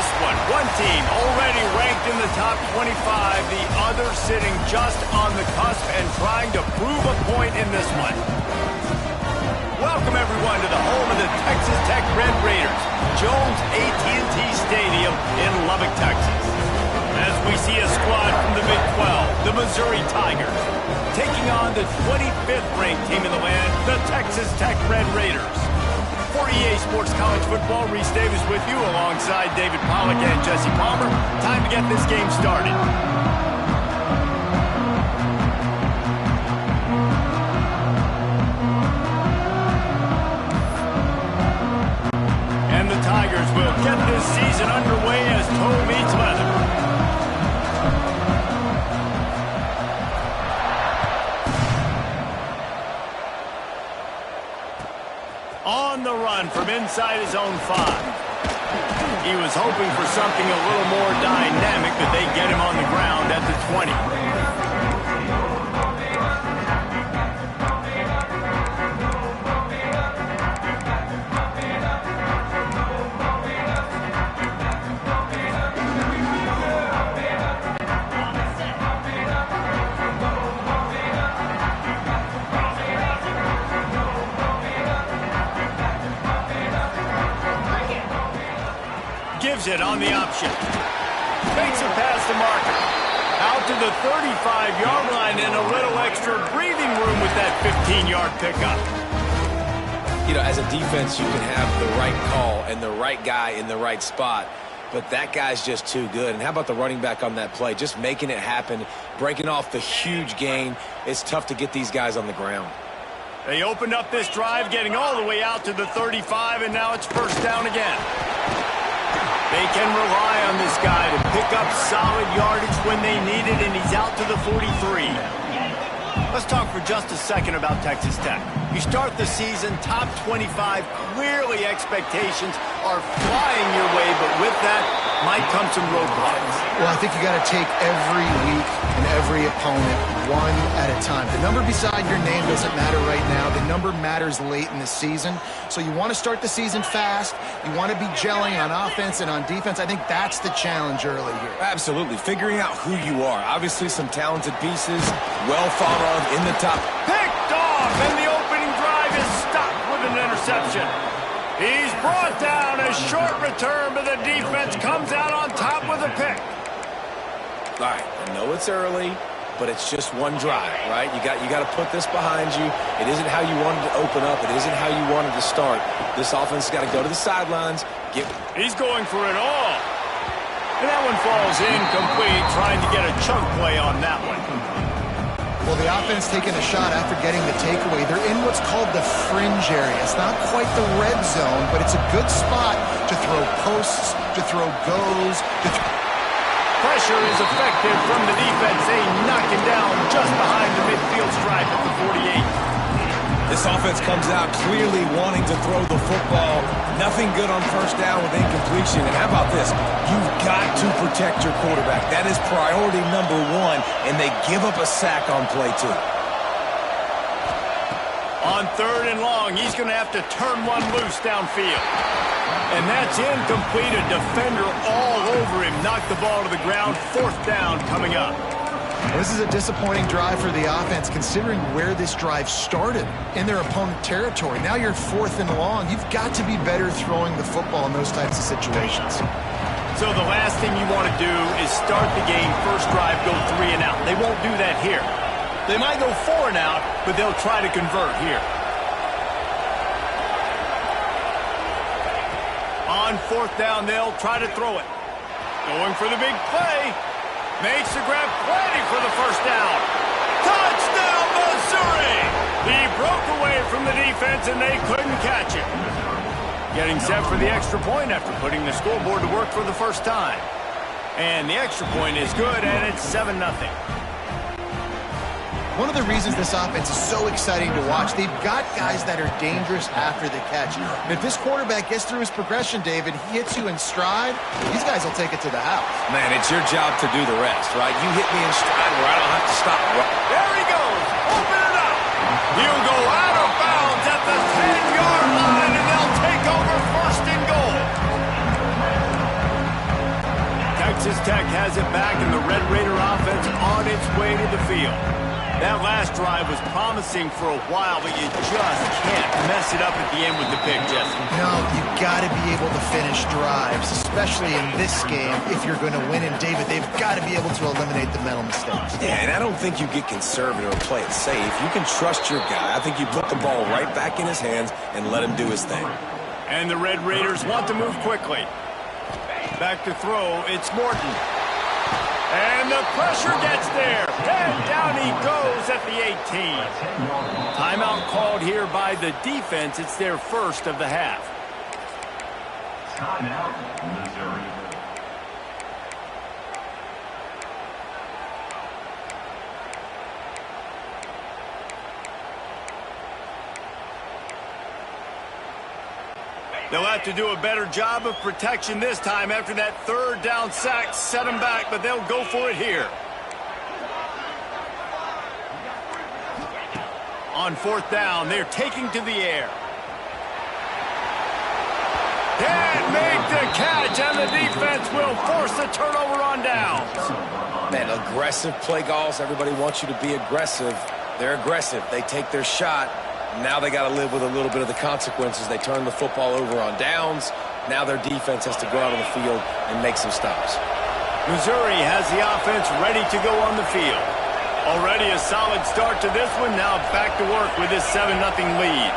this one. One team already ranked in the top 25, the other sitting just on the cusp and trying to prove a point in this one. Welcome, everyone, to the home of the Texas Tech Red Raiders, Jones AT&T Stadium in Lubbock, Texas. As we see a squad from the Big 12, the Missouri Tigers, taking on the 25th ranked team in the land, the Texas Tech Red Raiders. For EA Sports College Football, Reese Davis with you alongside David Pollack and Jesse Palmer. Time to get this game started. And the Tigers will get this season underway as toe meets leather. On the run from inside his own 5. He was hoping for something a little more dynamic, but they get him on the ground at the 20. Gives it on the option. Makes it past the marker. Out to the 35-yard line and a little extra breathing room with that 15-yard pickup. You know, as a defense, you can have the right call and the right guy in the right spot, but that guy's just too good. And how about the running back on that play? Just making it happen, breaking off the huge gain. It's tough to get these guys on the ground. They opened up this drive, getting all the way out to the 35, and now it's first down again. They can rely on this guy to pick up solid yardage when they need it, and he's out to the 43. Let's talk for just a second about Texas Tech. You start the season top 25. Clearly expectations are flying your way, but with that might come some roadblocks. Well, I think you got to take every week and every opponent one at a time. The number beside your name doesn't matter right now. The number matters late in the season. So you want to start the season fast. You want to be gelling on offense and on defense. I think that's the challenge early here. Absolutely. Figuring out who you are. Obviously some talented pieces, well thought of in the top. Picked off, and the opening drive is stopped with an interception. He's brought down. A short return, but the defense comes out on top with a pick. All right, I know it's early, but it's just one drive, right? You got to put this behind you. It isn't how you wanted to open up. It isn't how you wanted to start. This offense has got to go to the sidelines. He's going for it all. And that one falls incomplete, trying to get a chunk play on that one. Well, the offense taking a shot after getting the takeaway. They're in what's called the fringe area. It's not quite the red zone, but it's a good spot to throw posts, to throw goes, Pressure is effective from the defense. They knock him down just behind the midfield stripe at the 48. This offense comes out clearly wanting to throw the football. Nothing good on first down with incompletion. And how about this? You've got to protect your quarterback. That is priority number one, and they give up a sack on play 2. On 3rd and long, he's going to have to turn one loose downfield. And that's incomplete. A defender all over him. Knocked the ball to the ground. 4th down coming up. This is a disappointing drive for the offense, considering where this drive started in their opponent territory. Now you're 4th and long. You've got to be better throwing the football in those types of situations. So the last thing you want to do is start the game, first drive, go 3 and out. They won't do that here. They might go 4 and out, but they'll try to convert here. On 4th down, they'll try to throw it. Going for the big play. Makes the grab, plenty for the first down. Touchdown, Missouri! He broke away from the defense, and they couldn't catch him. Getting set for the extra point after putting the scoreboard to work for the first time. And the extra point is good, and it's 7-0. One of the reasons this offense is so exciting to watch, they've got guys that are dangerous after the catch. And if this quarterback gets through his progression, David, he hits you in stride, these guys will take it to the house. Man, it's your job to do the rest, right? You hit me in stride where I don't have to stop. There he goes. Open it up. He'll go out of bounds at the 10-yard line, and they'll take over 1st and goal. Texas Tech has it back, and the Red Raider offense on its way to the field. That last drive was promising for a while, but you just can't mess it up at the end with the pick, Jesse. No, you've got to be able to finish drives, especially in this game. If you're going to win, and David, they've got to be able to eliminate the mental mistakes. Yeah, and I don't think you get conservative or play it safe. You can trust your guy. I think you put the ball right back in his hands and let him do his thing. And the Red Raiders want to move quickly. Back to throw, it's Morton. And the pressure gets there. And down he goes at the 18. Timeout called here by the defense. It's their first of the half. Timeout, Missouri. They'll have to do a better job of protection this time after that third down sack set them back, but they'll go for it here. On fourth down, they're taking to the air. Can't make the catch, and the defense will force the turnover on downs. Man, aggressive play calls. Everybody wants you to be aggressive. They're aggressive. They take their shot. Now they got to live with a little bit of the consequences. They turn the football over on downs. Now their defense has to go out on the field and make some stops. Missouri has the offense ready to go on the field. Already a solid start to this one. Now back to work with this 7-0 lead.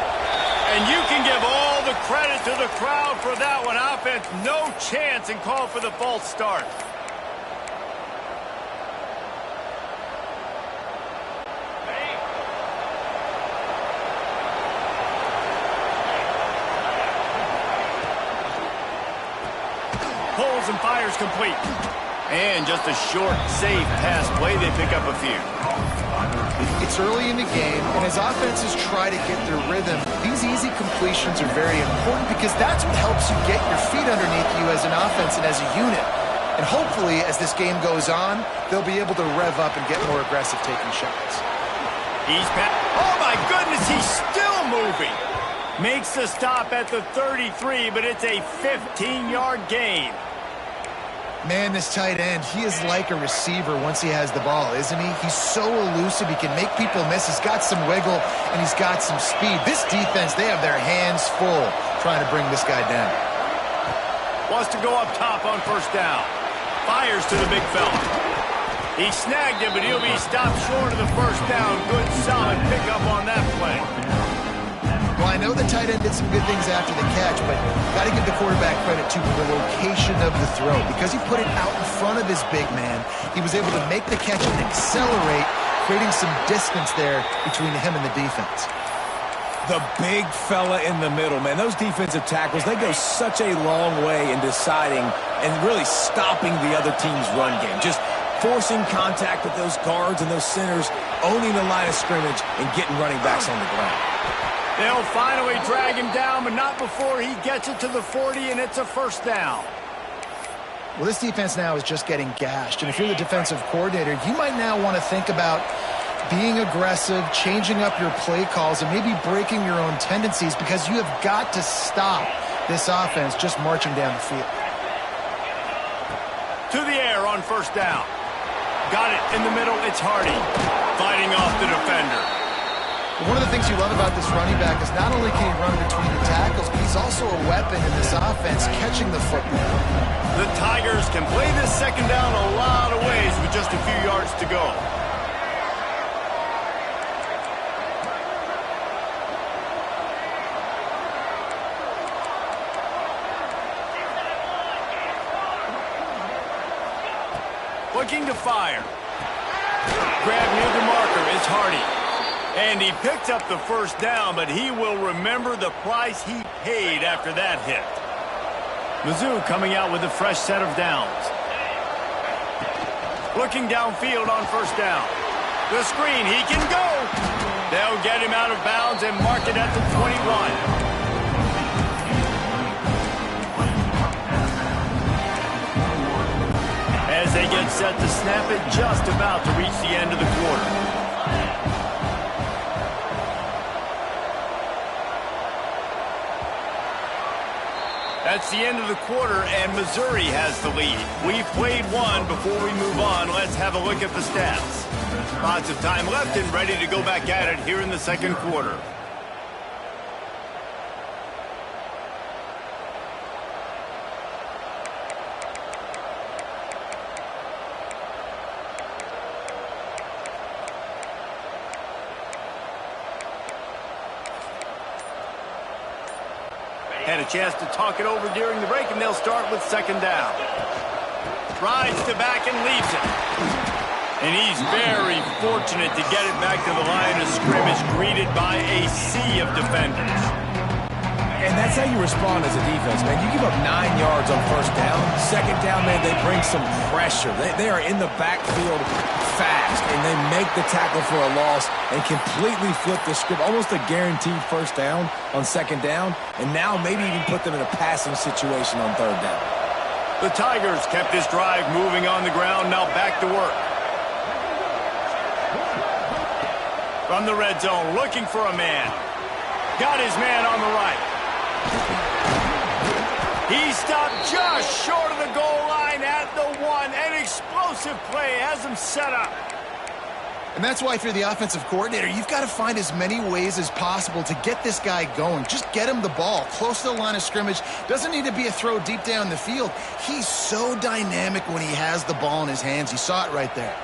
And you can give all the credit to the crowd for that one. Offense, no chance, and call for the false start. Pulls and fires complete. And just a short, safe pass play. They pick up a few. It's early in the game, and as offenses try to get their rhythm, these easy completions are very important because that's what helps you get your feet underneath you as an offense and as a unit. And hopefully, as this game goes on, they'll be able to rev up and get more aggressive taking shots. Oh, my goodness, he's still moving. Makes the stop at the 33, but it's a 15-yard gain. Man, this tight end, he is like a receiver once he has the ball, isn't he? He's so elusive. He can make people miss. He's got some wiggle, and he's got some speed. This defense, they have their hands full trying to bring this guy down. Wants to go up top on first down. Fires to the big fella. He snagged him, but he'll be stopped short of the first down. Good, solid pickup on that play. Well, I know the tight end did some good things after the catch, but got to give the quarterback credit to the location of the throw. Because he put it out in front of his big man, he was able to make the catch and accelerate, creating some distance there between him and the defense. The big fella in the middle, man. Those defensive tackles, they go such a long way in deciding and really stopping the other team's run game. Just forcing contact with those guards and those centers, owning the line of scrimmage, and getting running backs on the ground. They'll finally drag him down, but not before he gets it to the 40, and it's a first down. Well, this defense now is just getting gashed. And if you're the defensive coordinator, you might now want to think about being aggressive, changing up your play calls, and maybe breaking your own tendencies because you have got to stop this offense just marching down the field. To the air on first down. Got it in the middle. It's Hardy fighting off the defender. One of the things you love about this running back is not only can he run between the tackles, but he's also a weapon in this offense, catching the football. The Tigers can play this second down a lot of ways with just a few yards to go. Looking to fire. Grab near the marker is Hardy. And he picked up the first down, but he will remember the price he paid after that hit. Mizzou coming out with a fresh set of downs. Looking downfield on first down. The screen, he can go. They'll get him out of bounds and mark it at the 21. As they get set to snap it, just about to reach the end of the quarter. That's the end of the quarter, and Missouri has the lead. We've played one. Before we move on, let's have a look at the stats. Lots of time left and ready to go back at it here in the second quarter. Had a chance to talk it over during the break, and they'll start with second down. Rides to back and leaves it. And he's very fortunate to get it back to the line of scrimmage, greeted by a sea of defenders. And that's how you respond as a defense, man. You give up 9 yards on first down. Second down, man, they bring some pressure. They are in the backfield fast, and they make the tackle for a loss and completely flip the script. Almost a guaranteed first down on second down, and now maybe even put them in a passing situation on third down. The Tigers kept this drive moving on the ground, now back to work. From the red zone, looking for a man. Got his man on the right. He stopped just short of the goal line at the 1. An explosive play has him set up. And that's why if you're the offensive coordinator, you've got to find as many ways as possible to get this guy going. Just get him the ball close to the line of scrimmage. Doesn't need to be a throw deep down the field. He's so dynamic when he has the ball in his hands. You saw it right there.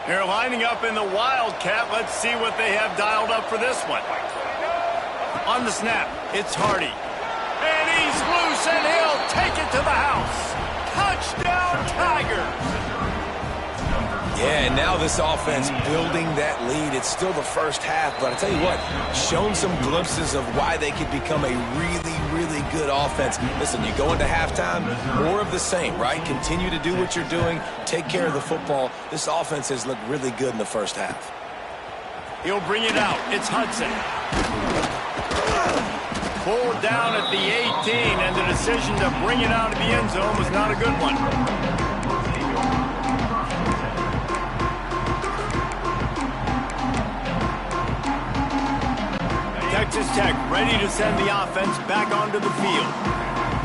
They're lining up in the Wildcat. Let's see what they have dialed up for this one. On the snap, it's Hardy. And he's loose, and he'll take it to the house. Touchdown, Tigers! Yeah, and now this offense building that lead. It's still the first half, but I tell you what, shown some glimpses of why they could become a really, really good offense. Listen, you go into halftime, more of the same, right? Continue to do what you're doing, take care of the football. This offense has looked really good in the first half. He'll bring it out. It's Hudson. Pulled down at the 18, and the decision to bring it out of the end zone was not a good one. Texas Tech ready to send the offense back onto the field.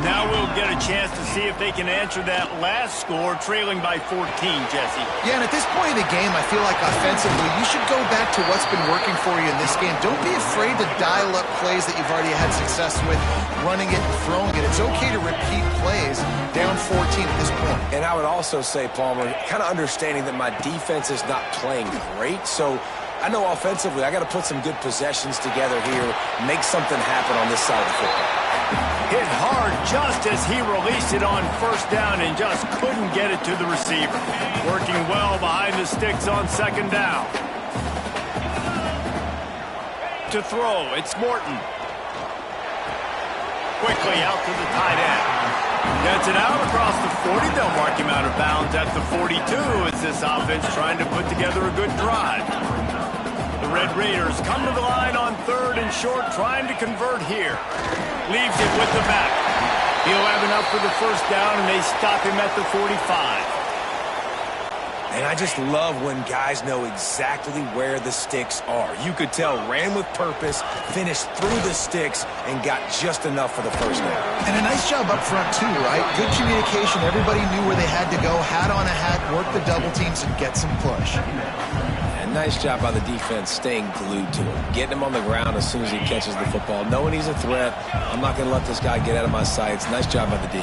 Now we'll get a chance to see if they can answer that last score, trailing by 14, Jesse. Yeah, and at this point of the game, I feel like offensively, you should go back to what's been working for you in this game. Don't be afraid to dial up plays that you've already had success with, running it and throwing it. It's okay to repeat plays down 14 at this point. And I would also say, Palmer, kind of understanding that my defense is not playing great, so I know offensively I got to put some good possessions together here, make something happen on this side of the football. Hit hard just as he released it on first down and just couldn't get it to the receiver. Working well behind the sticks on second down. To throw, it's Morton. Quickly out to the tight end. Gets it out across the 40. They'll mark him out of bounds at the 42 as this offense trying to put together a good drive. The Red Raiders come to the line on third and short, trying to convert here. Leaves it with the back. He'll have enough for the first down, and they stop him at the 45. And I just love when guys know exactly where the sticks are. You could tell, ran with purpose, finished through the sticks, and got just enough for the first down. And a nice job up front, too, right? Good communication. Everybody knew where they had to go, hat on a hat, work the double teams, and get some push. And nice job by the defense staying glued to him, getting him on the ground as soon as he catches the football, knowing he's a threat. I'm not going to let this guy get out of my sights. Nice job by the D.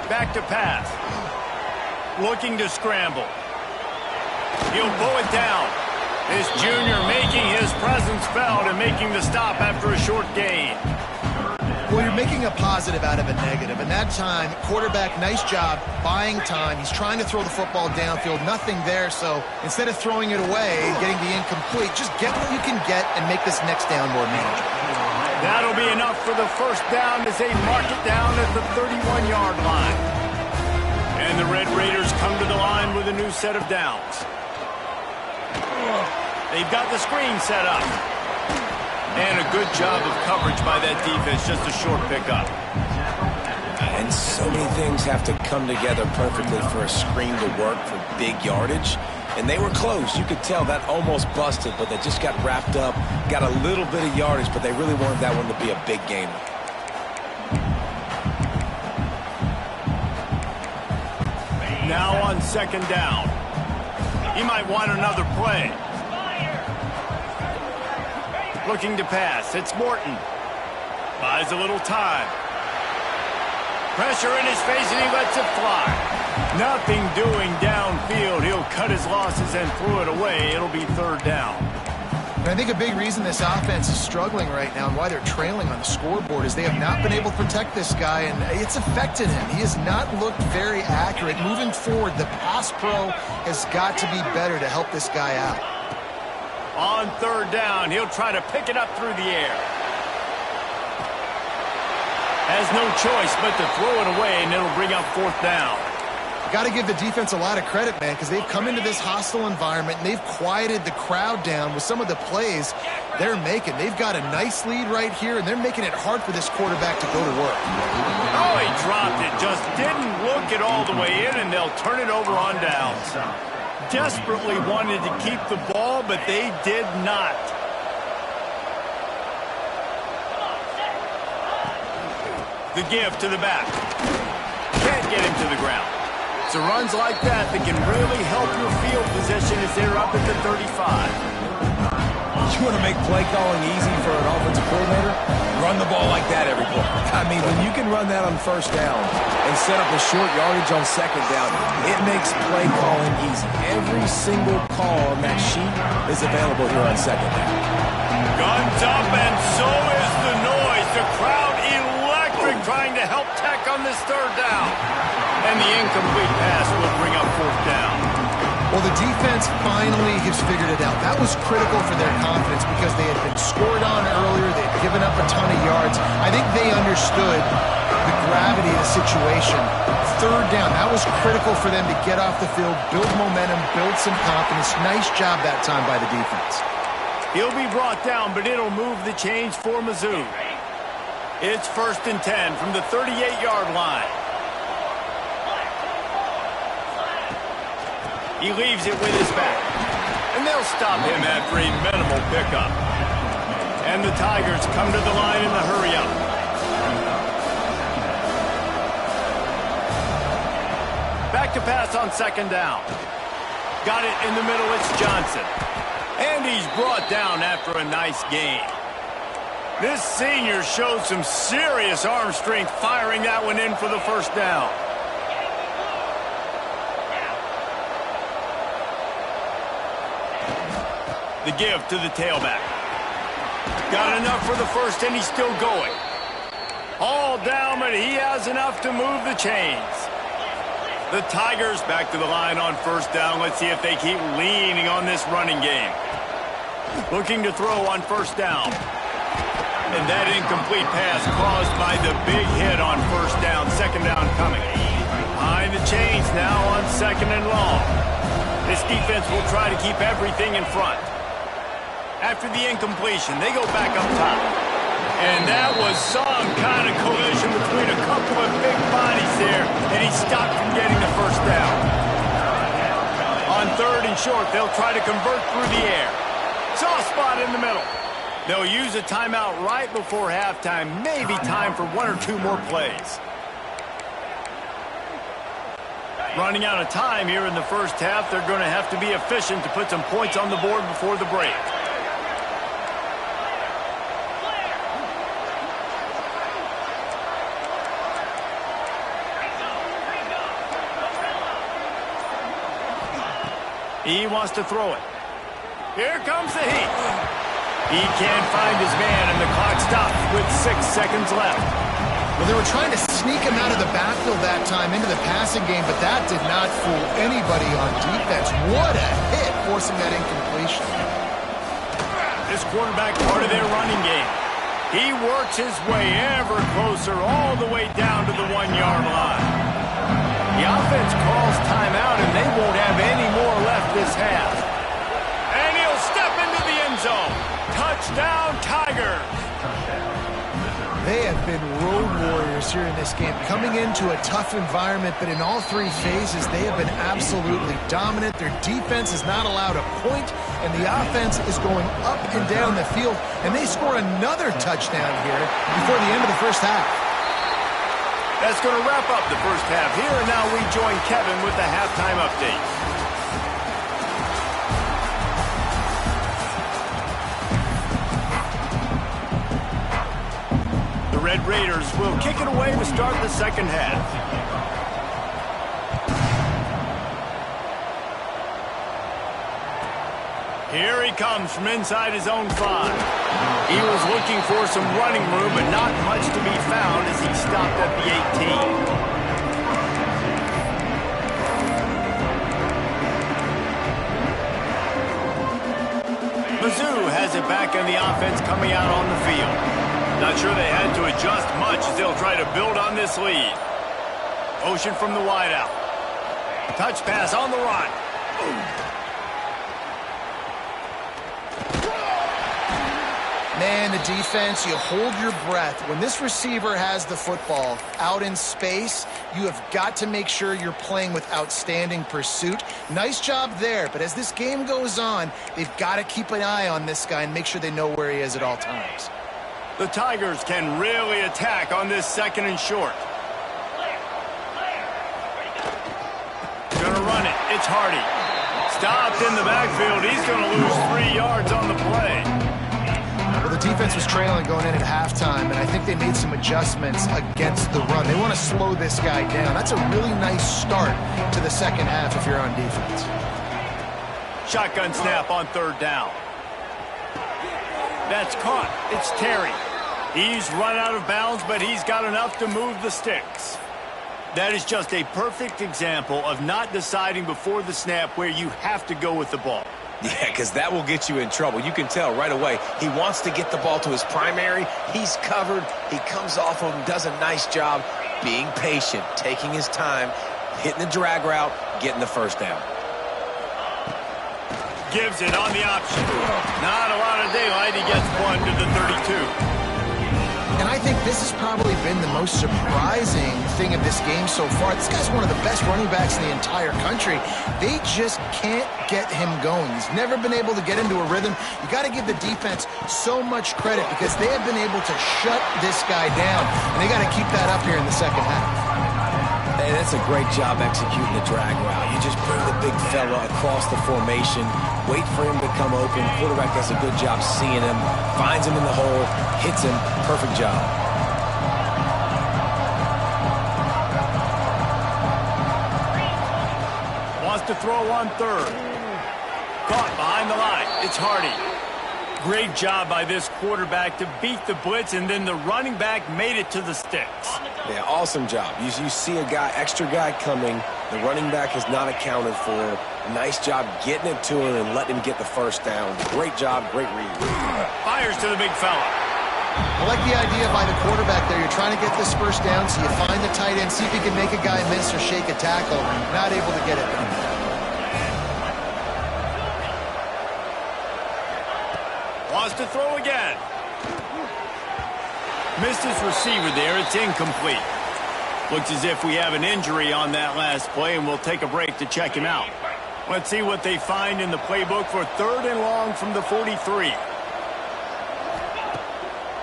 Back to pass. Looking to scramble. He'll pull it down. This junior making his presence felt and making the stop after a short gain. Well, you're making a positive out of a negative. And that time, quarterback, nice job, buying time. He's trying to throw the football downfield. Nothing there, so instead of throwing it away, getting the incomplete, just get what you can get and make this next down more manageable. That'll be enough for the first down as they mark it down at the 31-yard line. And the Red Raiders come to the line with a new set of downs. They've got the screen set up. And a good job of coverage by that defense, just a short pickup. And so many things have to come together perfectly for a screen to work for big yardage. And they were close. You could tell that almost busted, but they just got wrapped up, got a little bit of yardage, but they really wanted that one to be a big gainer. Now on second down. He might want another play. Looking to pass. It's Morton. Buys a little time. Pressure in his face, and he lets it fly. Nothing doing downfield. He'll cut his losses and throw it away. It'll be third down. And I think a big reason this offense is struggling right now and why they're trailing on the scoreboard is they have not been able to protect this guy, and it's affected him. He has not looked very accurate. Moving forward, the pass pro has got to be better to help this guy out. On third down, he'll try to pick it up through the air. Has no choice but to throw it away, and it'll bring up fourth down. Got to give the defense a lot of credit, man, because they've come into this hostile environment and they've quieted the crowd down with some of the plays they're making. They've got a nice lead right here, and they're making it hard for this quarterback to go to work. Oh, he dropped it. Just didn't look it all the way in, and they'll turn it over on downs. Desperately wanted to keep the ball, but they did not. The give to the back. Can't get him to the ground. So runs like that can really help your field position as they're up at the 35. You want to make play calling easy for an offensive coordinator? Run the ball like that every play. I mean, when you can run that on first down and set up a short yardage on second down, it makes play calling easy. Every single call on that sheet is available here on second down. Guns up, and so is the noise. The crowd electric, trying to help Tech on this third down. And the incomplete pass will bring up fourth down. Well, the defense finally has figured it out. That was critical for their confidence because they had been scored on earlier. They had given up a ton of yards. I think they understood the gravity of the situation. Third down, that was critical for them to get off the field, build momentum, build some confidence. Nice job that time by the defense. He'll be brought down, but it'll move the chains for Mizzou. It's 1st and 10 from the 38-yard line. He leaves it with his back. And they'll stop him after a minimal pickup. And the Tigers come to the line in the hurry-up. Back to pass on second down. Got it in the middle, it's Johnson. And he's brought down after a nice gain. This senior showed some serious arm strength firing that one in for the first down. The give to the tailback. Got enough for the first, and he's still going. All down, but he has enough to move the chains. The Tigers back to the line on first down. Let's see if they keep leaning on this running game. Looking to throw on first down. And that incomplete pass caused by the big hit on first down. Second down coming. Behind the chains now on second and long. This defense will try to keep everything in front. After the incompletion, they go back up top. And that was some kind of collision between a couple of big bodies there, and he stopped from getting the first down. On third and short, they'll try to convert through the air. Soft spot in the middle. They'll use a timeout right before halftime, maybe time for one or two more plays. Running out of time here in the first half, they're going to have to be efficient to put some points on the board before the break. He wants to throw it. Here comes the heat. He can't find his man, and the clock stops with 6 seconds left. Well, they were trying to sneak him out of the backfield that time into the passing game, but that did not fool anybody on defense. What a hit, forcing that incompletion. This quarterback part of their running game. He works his way ever closer all the way down to the 1-yard line. The offense calls timeout, and they won't have any more left this half. And he'll step into the end zone. Touchdown, Tigers. They have been road Warriors here in this game. Coming into a tough environment, but in all three phases, they have been absolutely dominant. Their defense is not allowed a point, and the offense is going up and down the field, and they score another touchdown here before the end of the first half. That's going to wrap up the first half here, and now we join Kevin with the halftime update. The Red Raiders will kick it away to start the second half. Here he comes from inside his own 5. Eagles looking for some running room, but not much to be found as he stopped at the 18. Mizzou has it back in the offense coming out on the field. Not sure they had to adjust much as they'll try to build on this lead. Motion from the wideout. Touch pass on the run. Man, the defense, you hold your breath. When this receiver has the football out in space, you have got to make sure you're playing with outstanding pursuit. Nice job there, but as this game goes on, they've got to keep an eye on this guy and make sure they know where he is at all times. The Tigers can really attack on this second and short. Gonna run it. It's Hardy. Stopped in the backfield. He's gonna lose 3 yards on the play. Well, the defense was trailing going in at halftime, and I think they made some adjustments against the run. They want to slow this guy down. That's a really nice start to the second half if you're on defense. Shotgun snap on third down. That's caught. It's Terry. He's run out of bounds, but he's got enough to move the sticks. That is just a perfect example of not deciding before the snap where you have to go with the ball. Yeah, because that will get you in trouble. You can tell right away he wants to get the ball to his primary. He's covered. He comes off of him, does a nice job being patient, taking his time, hitting the drag route, getting the first down. Gives it on the option. Not a lot of daylight. He gets one to the 32. And I think this has probably been the most surprising thing of this game so far. This guy's one of the best running backs in the entire country. They just can't get him going. He's never been able to get into a rhythm. You got to give the defense so much credit because they have been able to shut this guy down, and they got to keep that up here in the second half. Hey, that's a great job executing the drag route. You just bring the big fella across the formation, wait for him to come open. Quarterback does a good job seeing him, finds him in the hole, hits him. Perfect job. Wants to throw on third. Caught behind the line. It's Hardy. Great job by this quarterback to beat the blitz, and then the running back made it to the sticks. Yeah, awesome job. You see a guy, extra guy coming. The running back is not accounted for. Nice job getting it to him and letting him get the first down. Great job, great read. Fires to the big fella. I like the idea by the quarterback there. You're trying to get this first down, so you find the tight end, see if you can make a guy miss or shake a tackle, and not able to get it done. Wants to throw again. Missed his receiver there. It's incomplete. Looks as if we have an injury on that last play, and we'll take a break to check him out. Let's see what they find in the playbook for third and long from the 43.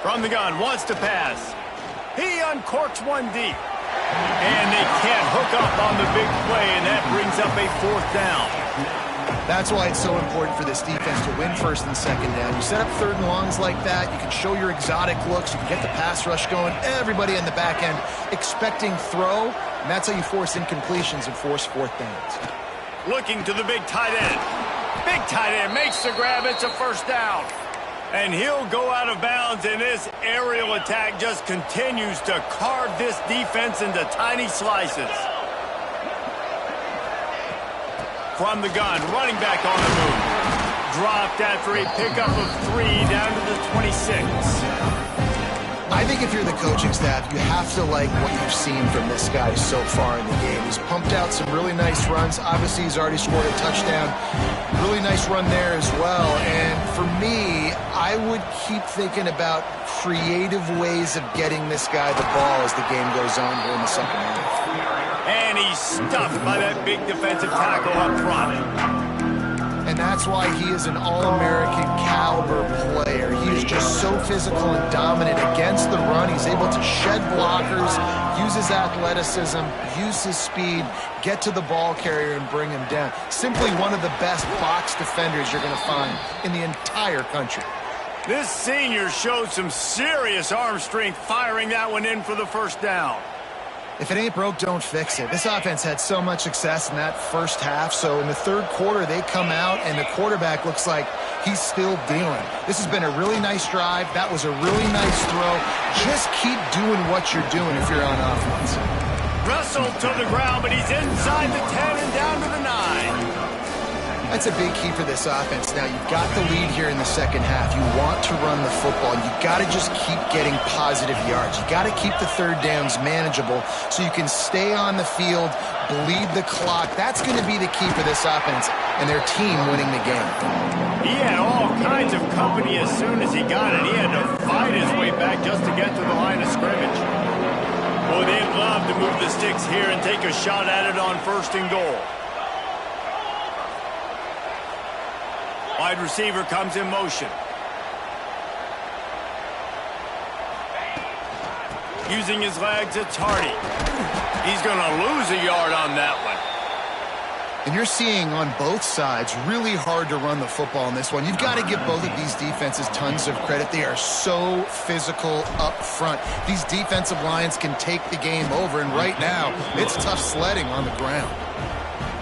From the gun, wants to pass. He uncorks one deep. And they can't hook up on the big play, and that brings up a fourth down. That's why it's so important for this defense to win first and second down. You set up third and longs like that, you can show your exotic looks, you can get the pass rush going, everybody in the back end expecting throw, and that's how you force incompletions and force fourth downs. Looking to the big tight end. Big tight end makes the grab. It's a first down. And he'll go out of bounds, and this aerial attack just continues to carve this defense into tiny slices. From the gun, running back on the move. Dropped after a pickup of 3 down to the 26. I think if you're the coaching staff, you have to like what you've seen from this guy so far in the game. He's pumped out some really nice runs. Obviously, he's already scored a touchdown. Really nice run there as well. And for me, I would keep thinking about creative ways of getting this guy the ball as the game goes on here in the second half. And he's stuffed by that big defensive tackle up front. And that's why he is an All-American caliber player. He's just so physical and dominant against the run. He's able to shed blockers, use his athleticism, use his speed, get to the ball carrier and bring him down. Simply one of the best box defenders you're going to find in the entire country. This senior showed some serious arm strength firing that one in for the first down. If it ain't broke, don't fix it. This offense had so much success in that first half, so in the third quarter, they come out, and the quarterback looks like he's still dealing. This has been a really nice drive. That was a really nice throw. Just keep doing what you're doing if you're on offense. Wrestled to the ground, but he's inside the 10 and down to the 9. That's a big key for this offense. Now, you've got the lead here in the second half. You want to run the football. You've got to just keep getting positive yards. You've got to keep the third downs manageable so you can stay on the field, bleed the clock. That's going to be the key for this offense and their team winning the game. He had all kinds of company as soon as he got it. He had to fight his way back just to get to the line of scrimmage. Boy, they'd love to move the sticks here and take a shot at it on 1st and goal. Wide receiver comes in motion. Using his legs, it's Hardy. He's going to lose a yard on that one. And you're seeing on both sides really hard to run the football in this one. You've got to give both of these defenses tons of credit. They are so physical up front. These defensive lines can take the game over, and right now, it's tough sledding on the ground.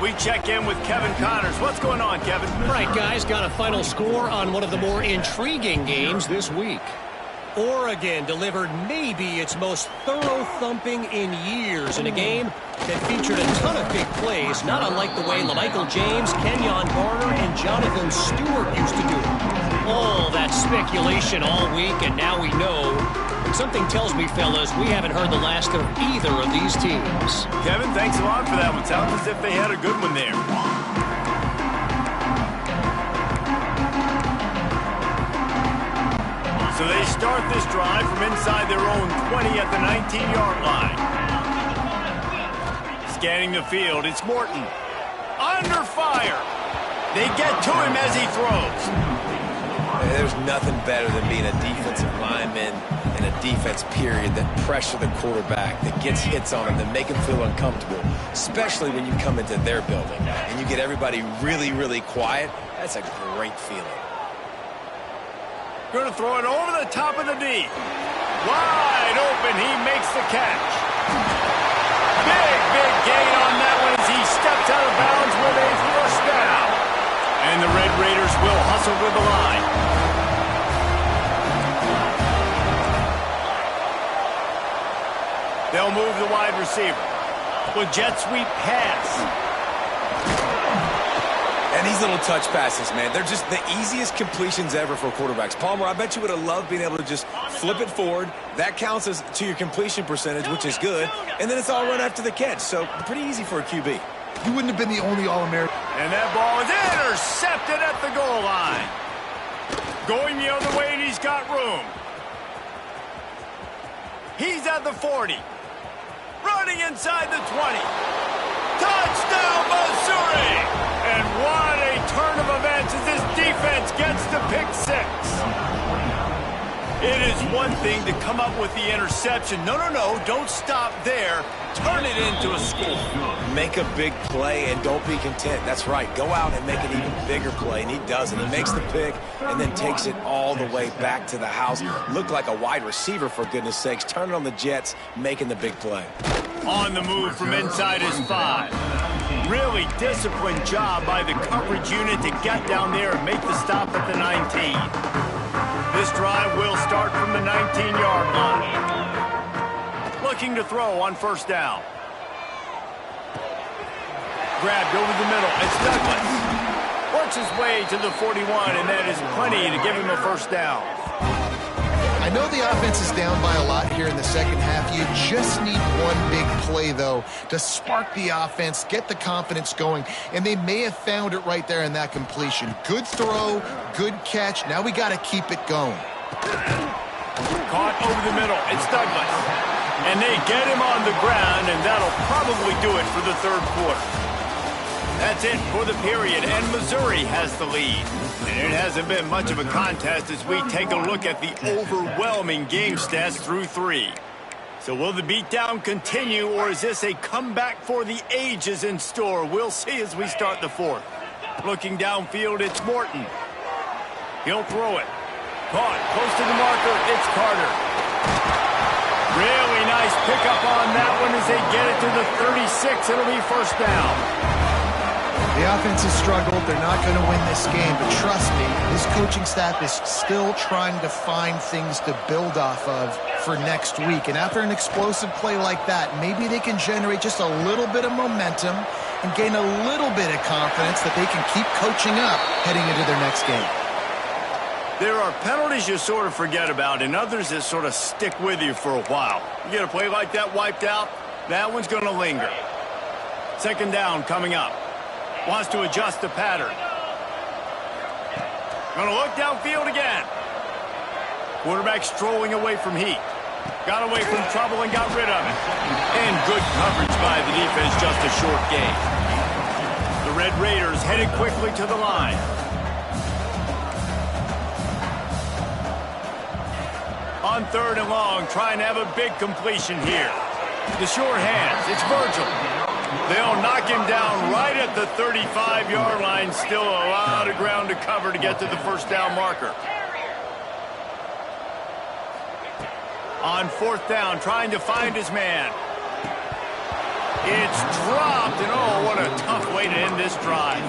We check in with Kevin Connors. What's going on, Kevin? Right, guys, got a final score on one of the more intriguing games this week. Oregon delivered maybe its most thorough thumping in years in a game that featured a ton of big plays, not unlike the way LaMichael James, Kenyon Garner, and Jonathan Stewart used to do it. All that speculation all week, and now we know. And something tells me, fellas, we haven't heard the last of either of these teams. Kevin, thanks a lot for that one. Sounds as if they had a good one there. So they start this drive from inside their own 20 at the 19-yard line. Scanning the field, it's Morton. Under fire. They get to him as he throws. There's nothing better than being a defensive lineman in a defense period that pressure the quarterback, that gets hits on him, that make him feel uncomfortable, especially when you come into their building and you get everybody really, really quiet. That's a great feeling. Going to throw it over the top of the D. Wide open, he makes the catch. Big gain on that one as he steps out of bounds with a first down. And the Red Raiders will hustle to the line. They'll move the wide receiver. With jet sweep pass. And these little touch passes, man, they're just the easiest completions ever for quarterbacks. Palmer, I bet you would have loved being able to just flip it forward. That counts as to your completion percentage, which is good. And then it's all run after the catch. So pretty easy for a QB. You wouldn't have been the only All-American. And that ball is intercepted at the goal line. Going the other way, and he's got room. He's at the 40. Running inside the 20. Touchdown, Missouri! And what a turn of events as this defense gets the pick six. It is one thing to come up with the interception. No, don't stop there. Turn it into a score. Make a big play and don't be content. That's right. Go out and make an even bigger play, and he does it. He makes the pick and then takes it all the way back to the house. Looked like a wide receiver, for goodness sakes. Turn it on the Jets, making the big play. On the move from inside his 5. Really disciplined job by the coverage unit to get down there and make the stop at the 19. This drive will start from the 19-yard line. Looking to throw on first down. Grabbed over the middle. It's Douglas. Works his way to the 41, and that is plenty to give him a first down. I I know the offense is down by a lot here in the second half. You just need one big play, though, to spark the offense, get the confidence going, and they may have found it right there in that completion. Good throw, good catch. Now we got to keep it going. Caught over the middle. It's Douglas. And they get him on the ground, and that'll probably do it for the third quarter. That's it for the period, and Missouri has the lead. And it hasn't been much of a contest as we take a look at the overwhelming game stats through 3. So will the beatdown continue, or is this a comeback for the ages in store? We'll see as we start the fourth. Looking downfield, it's Morton. He'll throw it. Caught close to the marker, it's Carter. Really nice pickup on that one as they get it to the 36. It'll be first down. The offense has struggled. They're not going to win this game, but trust me, this coaching staff is still trying to find things to build off of for next week. And after an explosive play like that, maybe they can generate just a little bit of momentum and gain a little bit of confidence that they can keep coaching up heading into their next game. There are penalties you sort of forget about and others that sort of stick with you for a while. You get a play like that wiped out, that one's going to linger. Second down coming up. Wants to adjust the pattern. Going to look downfield again. Quarterback strolling away from heat. Got away from trouble and got rid of it. And good coverage by the defense, just a short gain. The Red Raiders headed quickly to the line. On third and long, trying to have a big completion here. The sure hands, it's Virgil. They'll knock him down right at the 35-yard line. Still a lot of ground to cover to get to the first down marker. On fourth down, trying to find his man. It's dropped, and oh, what a tough way to end this drive.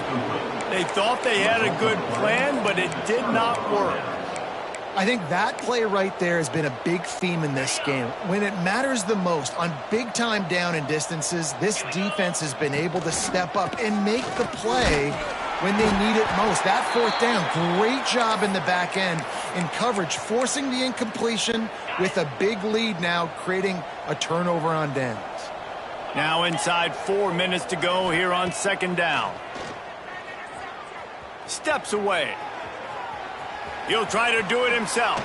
They thought they had a good plan, but it did not work. I think that play right there has been a big theme in this game. When it matters the most, on big-time down and distances, this defense has been able to step up and make the play when they need it most. That fourth down, great job in the back end in coverage, forcing the incompletion with a big lead now, creating a turnover on downs. Now inside 4 minutes to go here on second down. Steps away. He'll try to do it himself.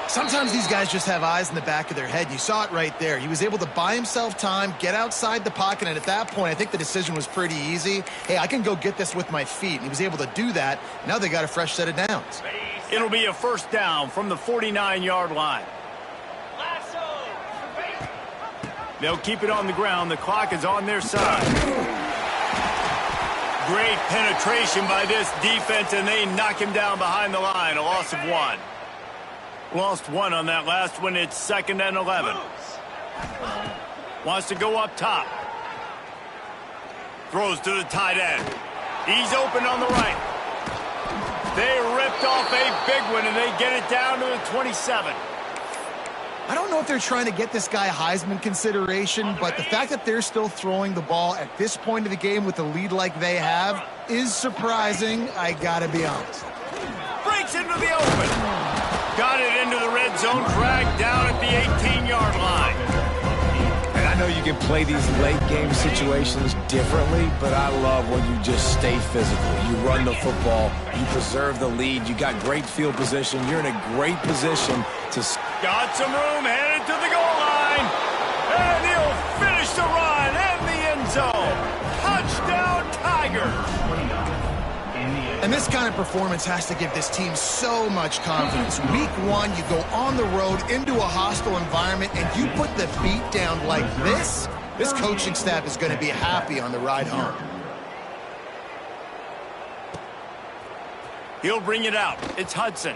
Sometimes these guys just have eyes in the back of their head. You saw it right there. He was able to buy himself time, get outside the pocket, and at that point, I think the decision was pretty easy. Hey, I can go get this with my feet. And he was able to do that. Now they got a fresh set of downs. It'll be a first down from the 49-yard line. They'll keep it on the ground. The clock is on their side. Great penetration by this defense, and they knock him down behind the line. A loss of 1. Lost 1 on that last one. It's 2nd and 11. Wants to go up top. Throws to the tight end. He's open on the right. They ripped off a big one, and they get it down to the 27. I don't know if they're trying to get this guy Heisman consideration, but the fact that they're still throwing the ball at this point of the game with a lead like they have is surprising, I gotta be honest. Breaks into the open. Got it into the red zone, dragged down at the 18-yard line. And I know you can play these late game situations differently, but I love when you just stay physical. You run the football, you preserve the lead, you got great field position, you're in a great position to... Got some room, headed to the goal line, and he'll finish the run in the end zone. Touchdown, Tigers! And this kind of performance has to give this team so much confidence. Week 1, you go on the road into a hostile environment, and you put the beat down like this, this coaching staff is going to be happy on the ride home. He'll bring it out. It's Hudson.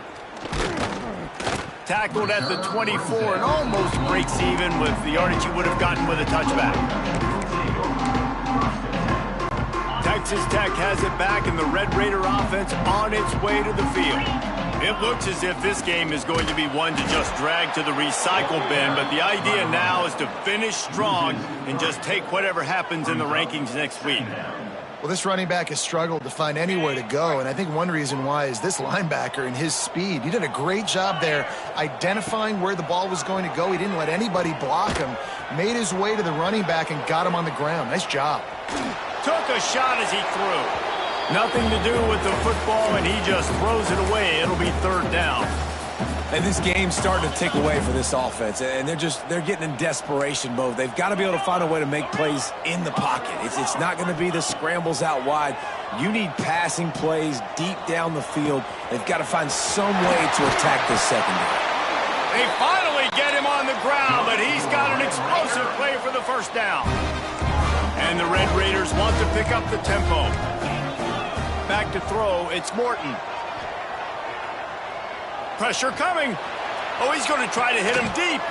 Tackled at the 24 and almost breaks even with the yardage he would have gotten with a touchback. Texas Tech has it back, and the Red Raider offense on its way to the field. It looks as if this game is going to be one to just drag to the recycle bin, but the idea now is to finish strong and just take whatever happens in the rankings next week. Well, this running back has struggled to find anywhere to go, and I think one reason why is this linebacker and his speed. He did a great job there identifying where the ball was going to go. He didn't let anybody block him, made his way to the running back and got him on the ground. Nice job. Took a shot as he threw. Nothing to do with the football, and he just throws it away. It'll be third down. And this game's starting to tick away for this offense, and they're getting in desperation mode. They've got to be able to find a way to make plays in the pocket. It's not going to be the scrambles out wide. You need passing plays deep down the field. They've got to find some way to attack this secondary. They finally get him on the ground, but he's got an explosive play for the first down. And the Red Raiders want to pick up the tempo. Back to throw, it's Morton. Pressure coming. Oh, he's going to try to hit him deep.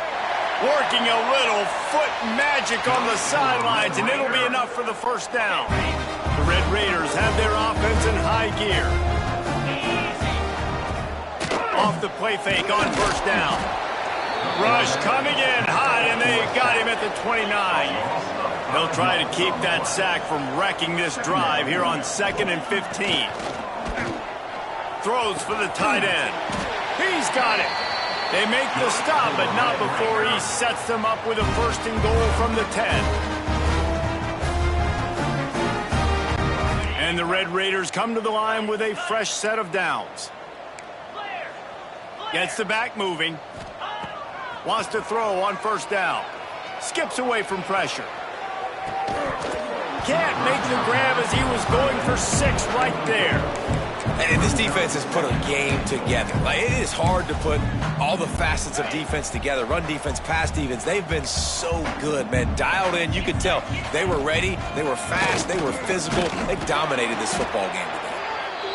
Working a little foot magic on the sidelines, and it'll be enough for the first down. The Red Raiders have their offense in high gear. Off the play fake on first down. Rush coming in high, and they got him at the 29. They'll try to keep that sack from wrecking this drive here on 2nd and 15. Throws for the tight end. He's got it. They make the stop, but not before he sets them up with a 1st and goal from the 10. And the Red Raiders come to the line with a fresh set of downs. Gets the back moving. Wants to throw on first down. Skips away from pressure. Can't make the grab as he was going for 6 right there. And this defense has put a game together. Like, it is hard to put all the facets of defense together. Run defense, pass defense. They've been so good, man. Dialed in. You could tell they were ready. They were fast. They were physical. They dominated this football game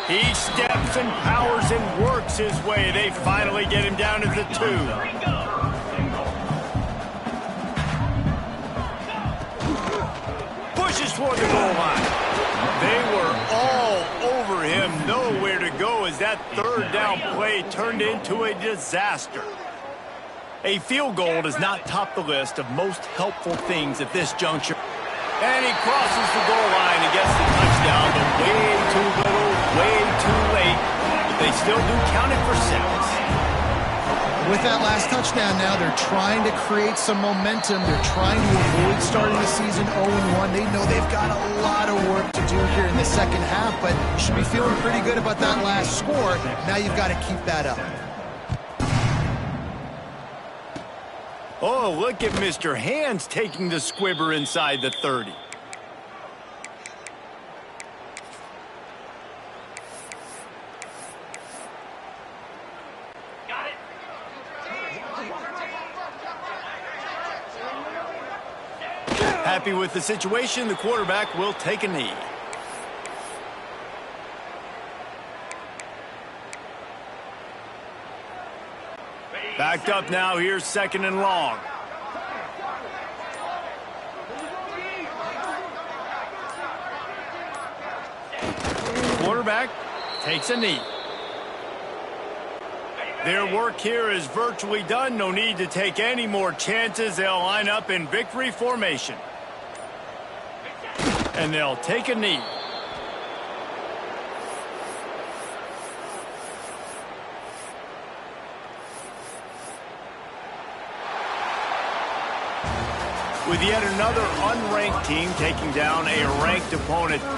today. He steps and powers and works his way. They finally get him down to the 2. Pushes toward the goal line. They were all over him, nowhere to go as that 3rd down play turned into a disaster. A field goal does not top the list of most helpful things at this juncture. And he crosses the goal line and gets the touchdown, but way too little, way too late. But they still do count it for 6. With that last touchdown now, they're trying to create some momentum. They're trying to avoid starting the season 0-1. They know they've got a lot of work to do here in the second half, but you should be feeling pretty good about that last score. Now you've got to keep that up. Oh, look at Mr. Hands taking the squibber inside the 30. Happy with the situation, the quarterback will take a knee. Backed up now, here's 2nd and long. Quarterback takes a knee. Their work here is virtually done. No need to take any more chances. They'll line up in victory formation. And they'll take a knee. With yet another unranked team taking down a ranked opponent.